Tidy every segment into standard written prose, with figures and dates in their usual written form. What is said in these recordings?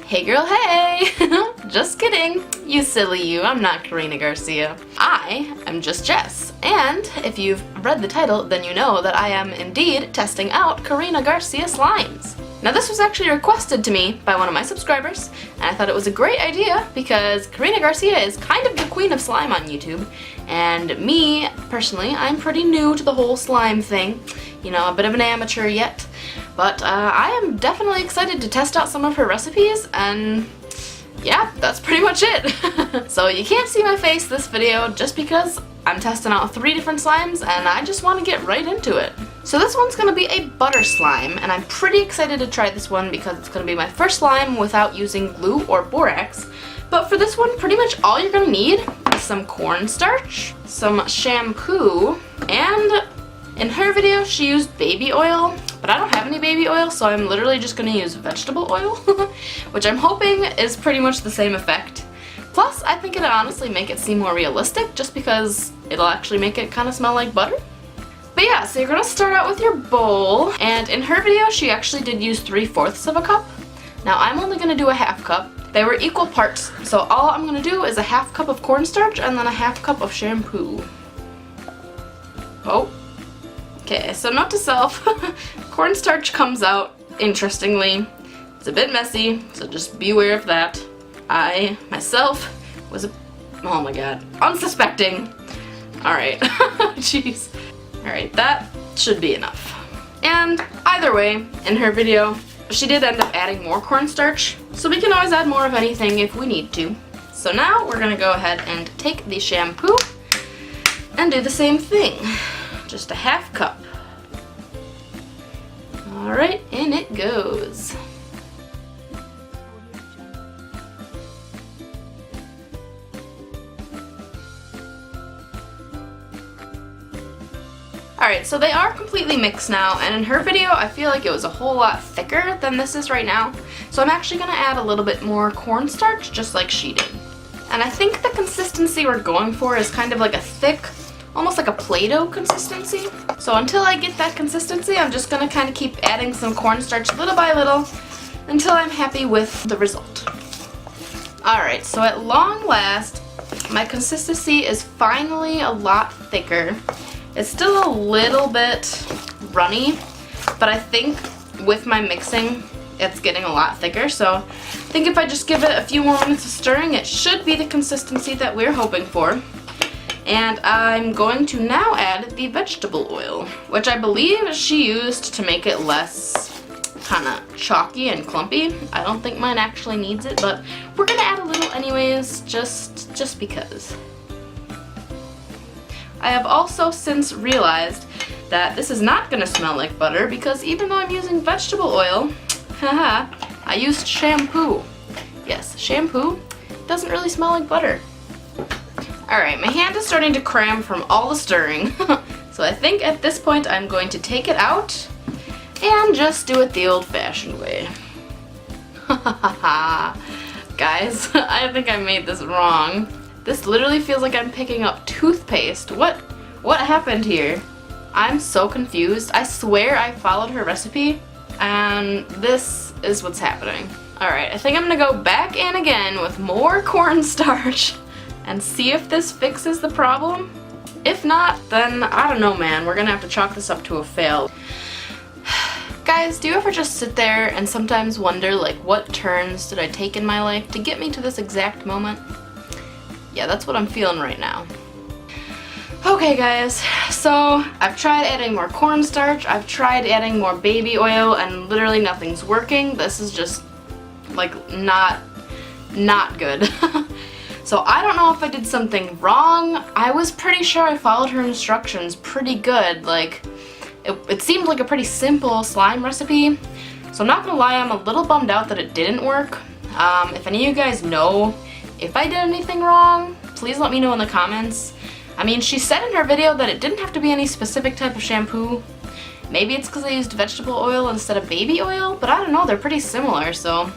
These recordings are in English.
Hey girl, hey! Just kidding. You silly you, I'm not Karina Garcia. I am just Jess. And if you've read the title, then you know that I am indeed testing out Karina Garcia slimes. Now this was actually requested to me by one of my subscribers, and I thought it was a great idea because Karina Garcia is kind of the queen of slime on YouTube, and me, personally, I'm pretty new to the whole slime thing. You know, a bit of an amateur yet, but I am definitely excited to test out some of her recipes, and yeah, that's pretty much it. So you can't see my face this video just because I'm testing out 3 different slimes and I just want to get right into it. So this one's going to be a butter slime, and I'm pretty excited to try this one because it's going to be my first slime without using glue or borax. But for this one, pretty much all you're going to need is some cornstarch, some shampoo, and in her video she used baby oil, but I don't have any baby oil, so I'm literally just going to use vegetable oil, which I'm hoping is pretty much the same effect. Plus, I think it'll honestly make it seem more realistic just because it'll actually make it kind of smell like butter. But yeah, so you're going to start out with your bowl, and in her video she actually did use 3/4 of a cup. Now I'm only going to do a 1/2 cup. They were equal parts, so all I'm going to do is a 1/2 cup of cornstarch and then a 1/2 cup of shampoo. Oh. Okay, so note to self, cornstarch comes out interestingly. It's a bit messy, so just be aware of that. I, myself, was oh my god, unsuspecting. Alright, jeez. Alright, that should be enough. And either way, in her video, she did end up adding more cornstarch, so we can always add more of anything if we need to. So now we're gonna go ahead and take the shampoo and do the same thing. Just a 1/2 cup. Alright, in it goes. Alright, so they are completely mixed now, and in her video I feel like it was a whole lot thicker than this is right now. So I'm actually going to add a little bit more cornstarch just like she did. And I think the consistency we're going for is kind of like a thick, almost like a Play-Doh consistency. So until I get that consistency, I'm just going to kind of keep adding some cornstarch little by little until I'm happy with the result. Alright, so at long last, my consistency is finally a lot thicker. It's still a little bit runny, but I think with my mixing, it's getting a lot thicker. So I think if I just give it a few more minutes of stirring, it should be the consistency that we're hoping for. And I'm going to now add the vegetable oil, which I believe she used to make it less kind of chalky and clumpy. I don't think mine actually needs it, but we're going to add a little anyways, just because. I have also since realized that this is not going to smell like butter because even though I'm using vegetable oil, haha, I used shampoo. Yes, shampoo doesn't really smell like butter. Alright, my hand is starting to cram from all the stirring, so I think at this point I'm going to take it out and just do it the old-fashioned way. Guys, I think I made this wrong. This literally feels like I'm picking up toothpaste. What happened here? I'm so confused. I swear I followed her recipe, and this is what's happening. Alright, I think I'm gonna go back in again with more cornstarch and see if this fixes the problem. If not, then I don't know, man. We're gonna have to chalk this up to a fail. Guys, do you ever just sit there and sometimes wonder, like, what turns did I take in my life to get me to this exact moment? Yeah, that's what I'm feeling right now. Okay guys, so I've tried adding more cornstarch, I've tried adding more baby oil, and literally nothing's working. This is just, like, not good. So I don't know if I did something wrong. I was pretty sure I followed her instructions pretty good. Like, it seemed like a pretty simple slime recipe. So I'm not gonna lie, I'm a little bummed out that it didn't work. If any of you guys know if I did anything wrong, please let me know in the comments. I mean, she said in her video that it didn't have to be any specific type of shampoo. Maybe it's because I used vegetable oil instead of baby oil, but I don't know, they're pretty similar, so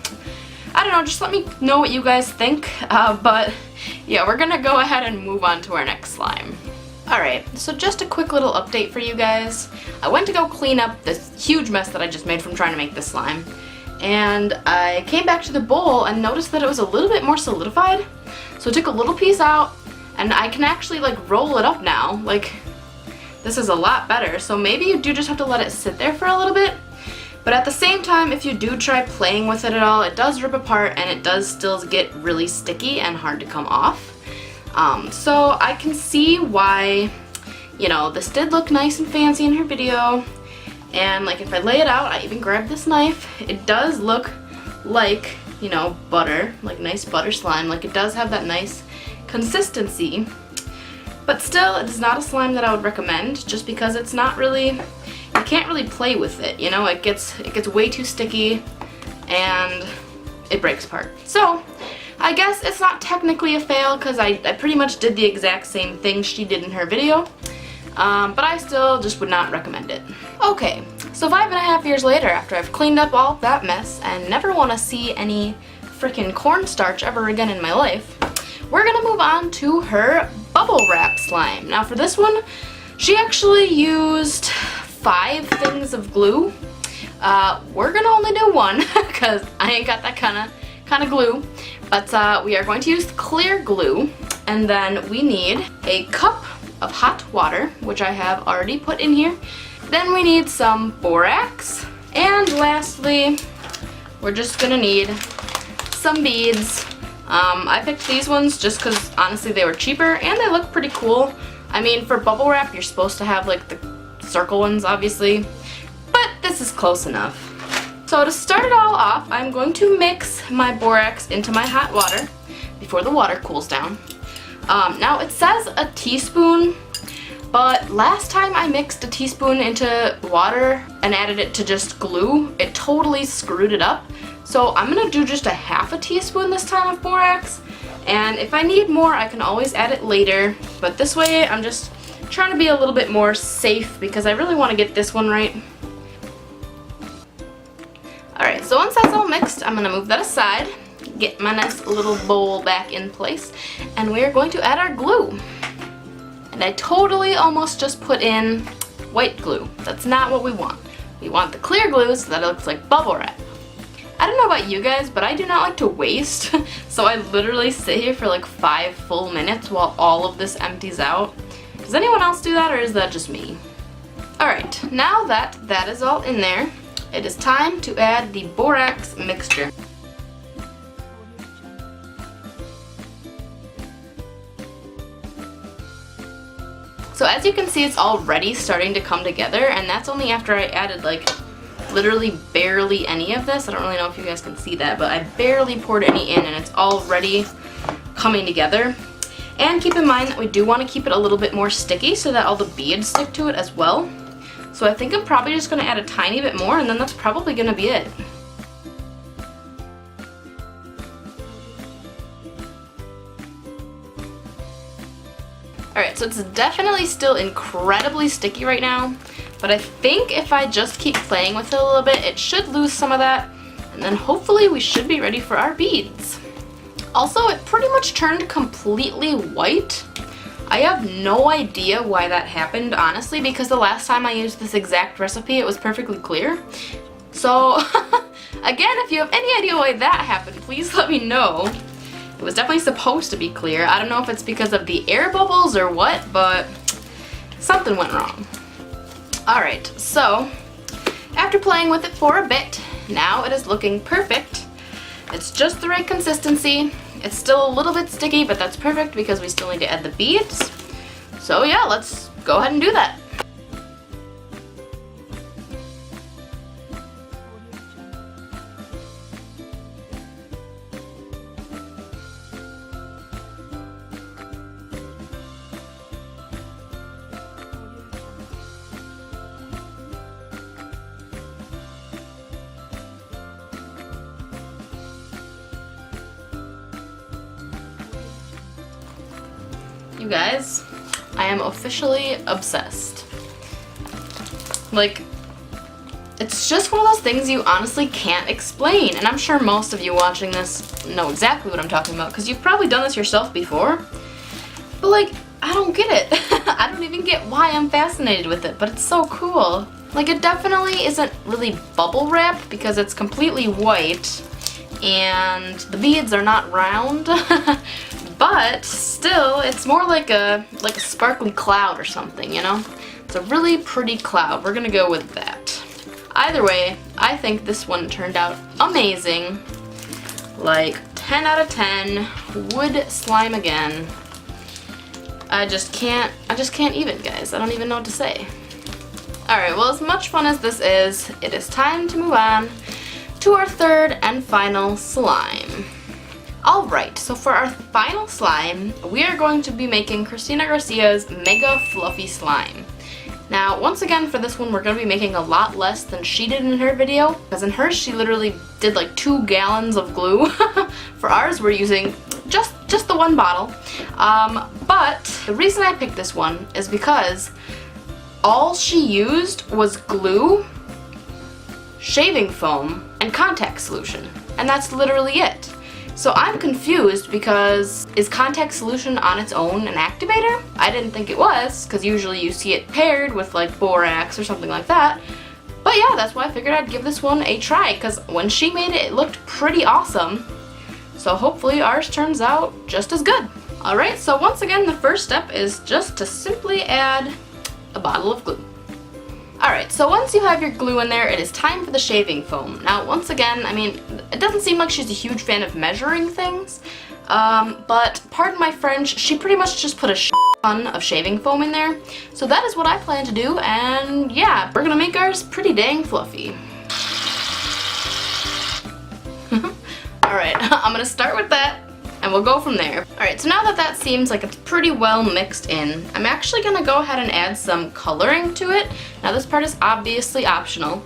I don't know, just let me know what you guys think. But yeah, we're gonna go ahead and move on to our next slime. Alright, so just a quick little update for you guys. I went to go clean up this huge mess that I just made from trying to make this slime. and I came back to the bowl and noticed that it was a little bit more solidified. So I took a little piece out, and I can actually like roll it up now. Like, this is a lot better. So maybe you do just have to let it sit there for a little bit. But at the same time, if you do try playing with it at all, it does rip apart and it does still get really sticky and hard to come off. So I can see why, you know, this did look nice and fancy in her video. And like if I lay it out, I even grabbed this knife, it does look like, you know, butter, like nice butter slime. Like it does have that nice consistency. But still, it is not a slime that I would recommend, just because it's not really, you can't really play with it, you know, it gets way too sticky and it breaks apart. So I guess it's not technically a fail because I pretty much did the exact same thing she did in her video, but I still just would not recommend it. Okay, so 5.5 years later, after I've cleaned up all that mess and never want to see any freaking cornstarch ever again in my life, we're gonna move on to her bubble wrap slime. Now for this one, she actually used 5 things of glue. We're gonna only do 1 because I ain't got that kind of glue. But we are going to use clear glue, and then we need a cup of hot water, which I have already put in here. Then we need some borax, and lastly, we're just gonna need some beads. I picked these ones just because honestly they were cheaper and they look pretty cool. I mean, for bubble wrap you're supposed to have like the circle ones obviously, but this is close enough. So to start it all off, I'm going to mix my borax into my hot water before the water cools down. Now it says a teaspoon, but last time I mixed a teaspoon into water and added it to just glue, it totally screwed it up. So I'm gonna do just a half a teaspoon this time of borax, and if I need more I can always add it later, but this way I'm just trying to be a little bit more safe because I really want to get this one right. Alright, so once that's all mixed, I'm gonna move that aside, get my nice little bowl back in place, and we're going to add our glue. And I totally almost just put in white glue. That's not what we want. We want the clear glue so that it looks like bubble wrap. I don't know about you guys, but I do not like to waste, so I literally sit here for like 5 full minutes while all of this empties out. Does anyone else do that, or is that just me? Alright, now that that is all in there, it is time to add the borax mixture. So as you can see, it's already starting to come together, and that's only after I added like literally barely any of this. I don't really know if you guys can see that, but I barely poured any in and it's already coming together. And keep in mind that we do want to keep it a little bit more sticky so that all the beads stick to it as well. So I think I'm probably just going to add a tiny bit more, and then that's probably going to be it. Alright, so it's definitely still incredibly sticky right now, but I think if I just keep playing with it a little bit, it should lose some of that, and then hopefully we should be ready for our beads. Also, it pretty much turned completely white. I have no idea why that happened, honestly, because the last time I used this exact recipe, it was perfectly clear. So, again, if you have any idea why that happened, please let me know. It was definitely supposed to be clear. I don't know if it's because of the air bubbles or what, but something went wrong. Alright, so after playing with it for a bit, now it is looking perfect. It's just the right consistency. It's still a little bit sticky, but that's perfect because we still need to add the beads. So yeah, let's go ahead and do that. You guys, I am officially obsessed. Like, it's just one of those things you honestly can't explain, and I'm sure most of you watching this know exactly what I'm talking about because you've probably done this yourself before, but like, I don't get it. I don't even get why I'm fascinated with it, but it's so cool. Like, it definitely isn't really bubble wrap because it's completely white and the beads are not round. But still, it's more like a sparkly cloud or something, you know? It's a really pretty cloud. We're gonna go with that. Either way, I think this one turned out amazing. Like 10 out of 10. Would slime again. I just can't even, guys. I don't even know what to say. Alright, well, as much fun as this is, it is time to move on to our third and final slime. Alright, so for our final slime, we are going to be making KARINA GARCIA's Mega Fluffy Slime. Now, once again, for this one, we're going to be making a lot less than she did in her video, because in hers, she literally did like 2 gallons of glue. For ours, we're using just the 1 bottle. But the reason I picked this one is because all she used was glue, shaving foam, and contact solution. And that's literally it. So I'm confused because is contact solution on its own an activator? I didn't think it was, because usually you see it paired with like borax or something like that. But yeah, that's why I figured I'd give this one a try, because when she made it, it looked pretty awesome. So hopefully ours turns out just as good. Alright, so once again, the first step is just to simply add a bottle of glue. Alright, so once you have your glue in there, it is time for the shaving foam. Now, once again, I mean, it doesn't seem like she's a huge fan of measuring things, but pardon my French, she pretty much just put a ton of shaving foam in there. So that is what I plan to do, and yeah, we're gonna make ours pretty dang fluffy. Alright, I'm gonna start with that, and we'll go from there. Alright, so now that that seems like it's pretty well mixed in, I'm actually gonna go ahead and add some coloring to it. Now this part is obviously optional,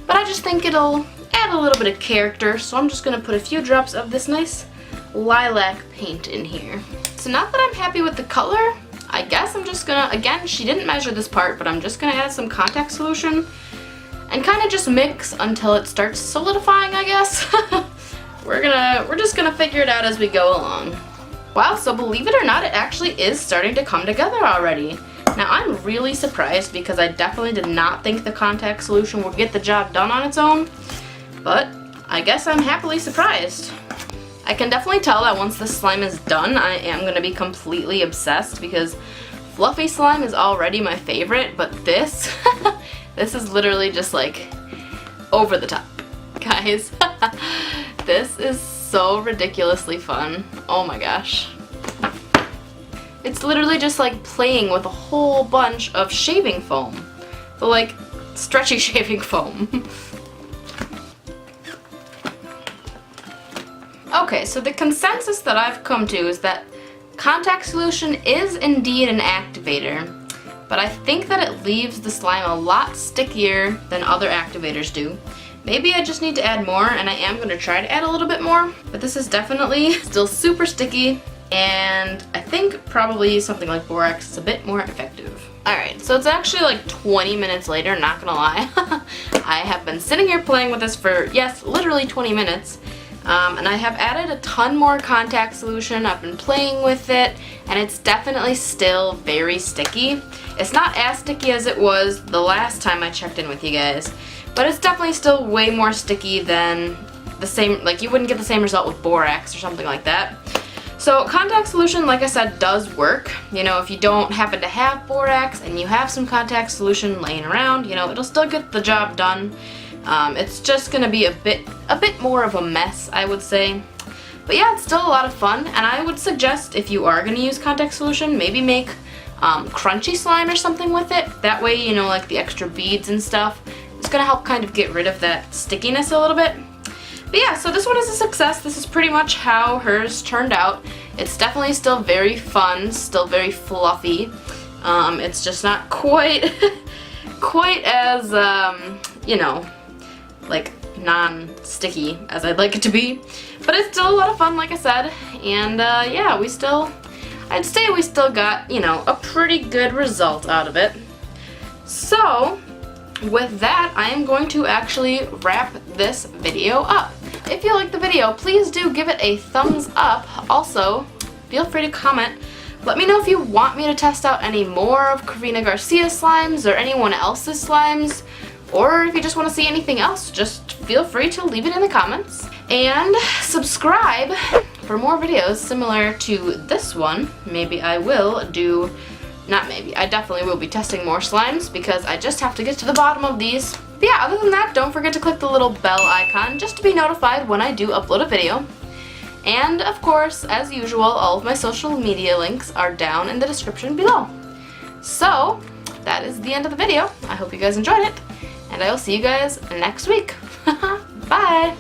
but I just think it'll add a little bit of character, so I'm just gonna put a few drops of this nice lilac paint in here. So now that I'm happy with the color, I guess I'm just gonna, again, she didn't measure this part, but I'm just gonna add some contact solution and kind of just mix until it starts solidifying, I guess. We're just gonna figure it out as we go along. Wow, so believe it or not, it actually is starting to come together already. Now I'm really surprised because I definitely did not think the contact solution would get the job done on its own, but I guess I'm happily surprised. I can definitely tell that once this slime is done, I am gonna be completely obsessed because fluffy slime is already my favorite, but this, this is literally just like over the top, guys. This is so ridiculously fun. Oh my gosh. It's literally just like playing with a whole bunch of shaving foam. The like stretchy shaving foam. Okay, so the consensus that I've come to is that contact solution is indeed an activator, but I think that it leaves the slime a lot stickier than other activators do. Maybe I just need to add more, and I am going to try to add a little bit more, but this is definitely still super sticky, and I think probably something like borax is a bit more effective. Alright, so it's actually like 20 minutes later, not gonna lie. I have been sitting here playing with this for, yes, literally 20 minutes, and I have added a ton more contact solution. I've been playing with it, and it's definitely still very sticky. It's not as sticky as it was the last time I checked in with you guys, but it's definitely still way more sticky than the same, like you wouldn't get the same result with borax or something like that. So contact solution, like I said, does work. You know, if you don't happen to have borax and you have some contact solution laying around, you know, it'll still get the job done. It's just gonna be a bit more of a mess, I would say. But yeah, it's still a lot of fun, and I would suggest if you are gonna use contact solution, maybe make crunchy slime or something with it. That way, you know, like the extra beads and stuff, it's gonna help kind of get rid of that stickiness a little bit. But yeah, so this one is a success. This is pretty much how hers turned out. It's definitely still very fun, still very fluffy. It's just not quite, quite as, you know, like non-sticky as I'd like it to be. But it's still a lot of fun, like I said. And yeah, I'd say we still got, you know, a pretty good result out of it. So, with that, I am going to actually wrap this video up. If you liked the video, please do give it a thumbs up. Also, feel free to comment. Let me know if you want me to test out any more of KARINA GARCIA's slimes or anyone else's slimes. Or if you just want to see anything else, just feel free to leave it in the comments. And subscribe for more videos similar to this one. Maybe I will do, not maybe, I definitely will be testing more slimes because I just have to get to the bottom of these. But yeah, other than that, don't forget to click the little bell icon just to be notified when I do upload a video. And of course, as usual, all of my social media links are down in the description below. So, that is the end of the video. I hope you guys enjoyed it, and I will see you guys next week. Bye!